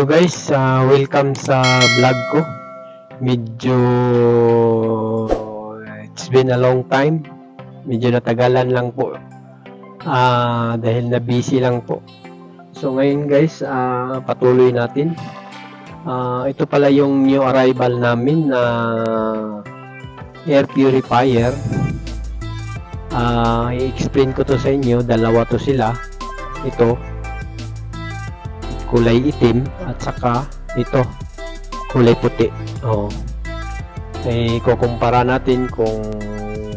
Hello guys, welcome sa vlog ko. Medyo it's been a long time. Medyo natagalan lang po. Dahil na busy lang po. So ngayon guys, patuloy natin. Ito pala yung new arrival namin na air purifier. I-explain ko to sa inyo. Dalawa to sila. Ito kulay itim at saka ito kulay puti. Kukumpara natin kung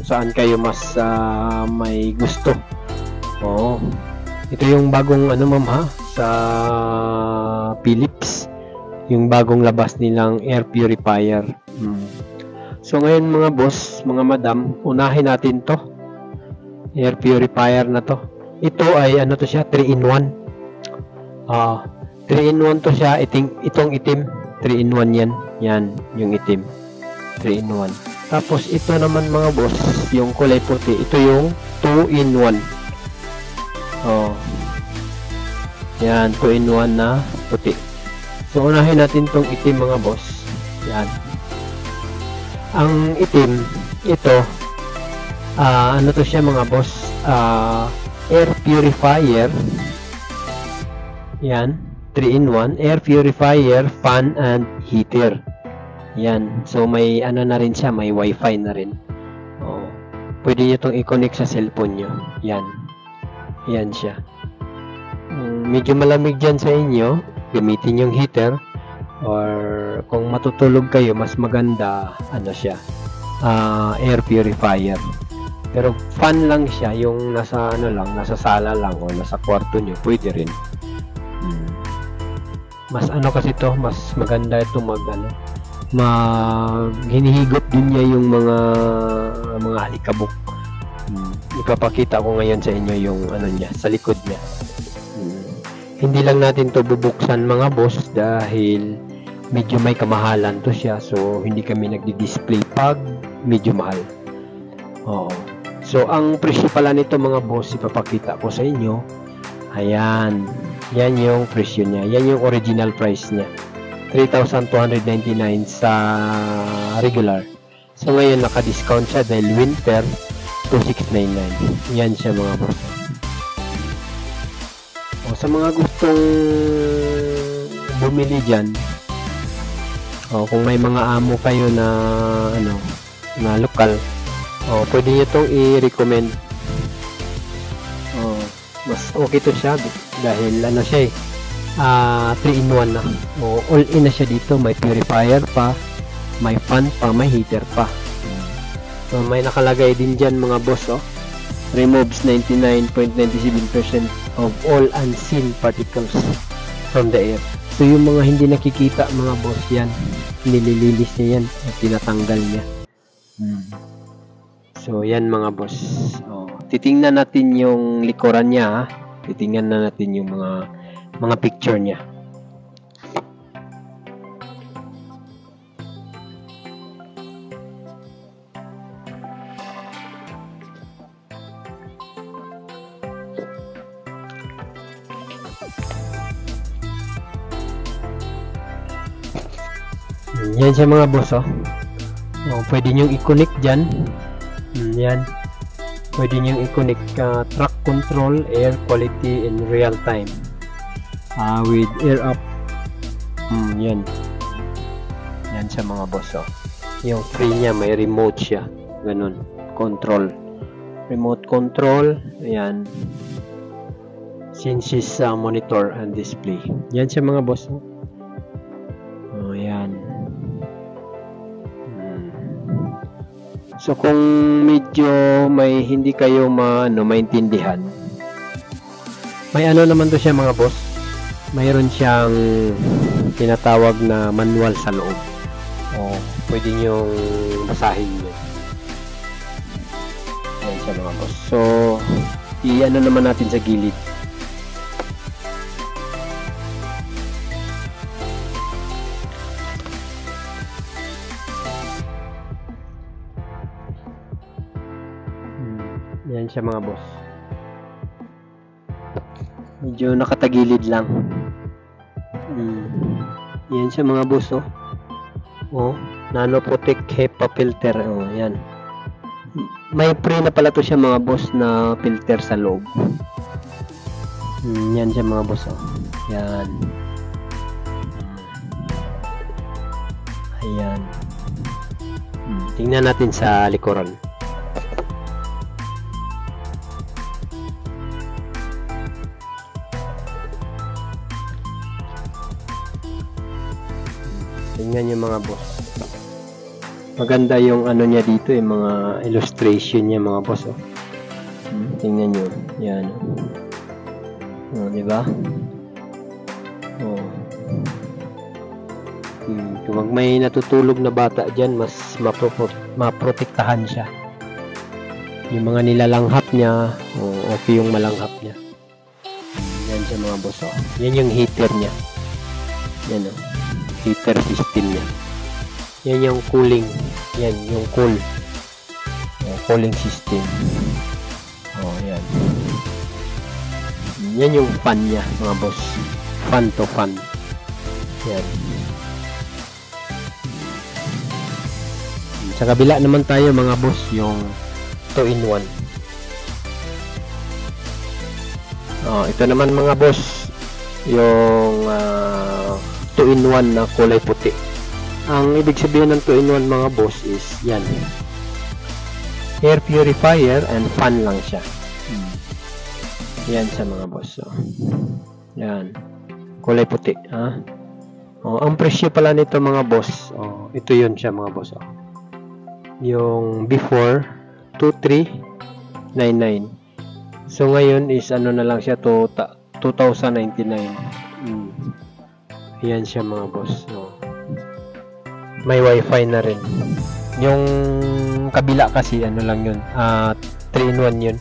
saan kayo mas may gusto. Ito yung bagong ma'am sa Philips, yung bagong labas nilang air purifier. So ngayon mga boss, mga madam, unahin natin to air purifier na to. Ito ay to siya, 3-in-1. 3-in-1 to siya. Itong itim 3-in-1 yan yung itim 3-in-1. Tapos ito naman mga boss, yung kulay puti, ito yung 2-in-1. Yan, 2-in-1 na puti. So unahin natin tong itim mga boss. Yan, ang itim, ito to siya mga boss, air purifier. Yan, 3-in-1, air purifier, fan, and heater. Yan. So, may na rin siya, may wifi na rin. Pwede nyo itong i-connect sa cellphone nyo. Yan. Yan siya. Medyo malamig dyan sa inyo, gamitin yung heater. Or, kung matutulog kayo, mas maganda, siya, air purifier. Pero, fan lang siya, yung nasa, nasa sala lang, o nasa kwarto nyo, pwede rin. Mas kasi to, mas maganda ito hinihigop din niya yung mga halikabok. Ipapakita ko ngayon sa inyo yung niya, sa likod niya. Hindi lang natin to bubuksan mga boss dahil medyo may kamahalan to siya, so hindi kami nagdi-display pag medyo mahal. So ang presyo pala nito mga boss, ipapakita ko sa inyo. Ayan. Yan yung presyo niya. Yan yung original price niya. 3,299 sa regular. So ngayon naka-discount siya dahil winter, 2,699. Yan siya mga boss. Sa mga gustong bumili dyan, kung may mga amo kayo na na lokal, pwede nyo itong i-recommend. Mas okay to siya dahil siya 3-in-1 na. All in na siya dito. May purifier pa, may fan pa, may heater pa. So may nakalagay din dyan mga boss, removes 99.97% of all unseen particles from the air. So yung mga hindi nakikita mga boss, yan nililinis niya yan at tinatanggal niya. So yan mga boss. Titingnan natin yung likuran niya. Titingnan na natin yung mga picture niya. Yan siya mga boss. Pwede nyo i-connect dyan. Yan. Pwede nyo i-connect track control, air quality in real time with air up. Yan siya mga boss. Yung free niya, may remote siya, ganun, control, remote control. Ayan, senses monitor and display. Yan siya mga boss. Yan. So kung medyo may hindi kayo maintindihan, may naman to siya mga boss. Mayroon siyang tinatawag na manual sa loob. Pwede nyong basahin yun. Yan siya mga boss. So naman natin sa gilid. Yan siya mga boss. Medyo nakatagilid lang. Yan siya mga boss, oh. Oh, Nano Protect HEPA filter. Oh, yan. May free na pala to siya mga boss na filter sa loob. Yan siya mga boss, oh. Yan. Ayan. Tingnan natin sa likuran. Tingnan niyo mga boss. Maganda yung ano niya dito, yung mga illustration niya mga boss, oh. Tingnan niyo. Yan. Oh, di ba? Oh. Kung may natutulog na bata diyan, mas maprotektahan siya. Yung mga nilalanghap niya, okay yung malanghap niya. Yan siya mga boss, oh. Yan yung heater niya. Yan, oh. Heater system niya. Yan yung cooling. Yan yung cooling system. Oh, yan. Yan yung fan niya, mga boss. Fan to fan. Yan. Sa kabila naman tayo mga boss, yung 2-in-1. Oh, ito naman mga boss, yung 2-in-1 na kulay puti. Ang ibig sabihin ng 2-in-1 mga boss is yan. Air purifier and fan lang siya. Yan siya mga boss. So, yan. Kulay puti. Ha? Oh, ang presyo pala nito mga boss. Oh, ito yun siya mga boss. Oh. Yung before 2399. So ngayon is ano na lang siya to 2099. Yan siya mga boss. Oh. May wifi na rin. Yung kabila kasi ano lang yun, 3-in-1 yun.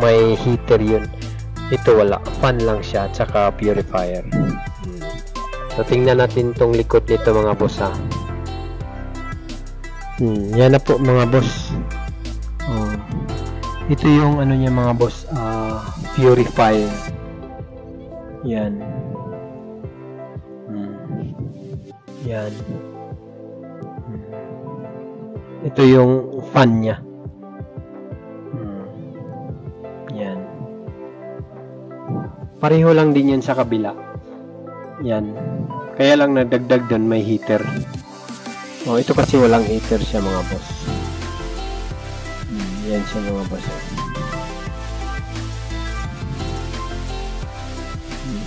May heater yun. Ito wala, fan lang siya at saka purifier. So tingnan natin tong likod nito mga boss, ha. Yan na po mga boss. Oh. Ito yung ano niya mga boss, purifier. Yan. Yan. Ito yung fan niya. Yan. Pareho lang din yan sa kabila. Yan. Kaya lang nadagdag doon may heater. Oh, ito kasi walang heater siya mga boss. Yan siya mga boss.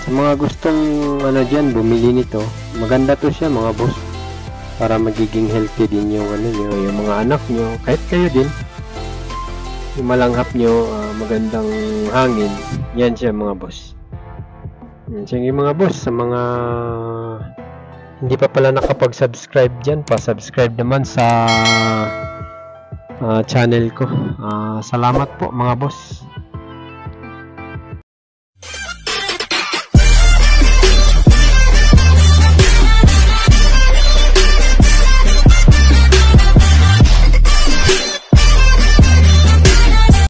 Sa mga gustong ano diyan bumili nito, maganda to siya mga boss. Para magiging healthy din yung ano niyo, yung mga anak niyo, kahit kayo din. Yung malanghap niyo, magandang hangin. Yan siya mga boss. Sige mga boss, sa mga hindi pa pala nakapag-subscribe dyan, pa-subscribe naman sa channel ko. Salamat po mga boss.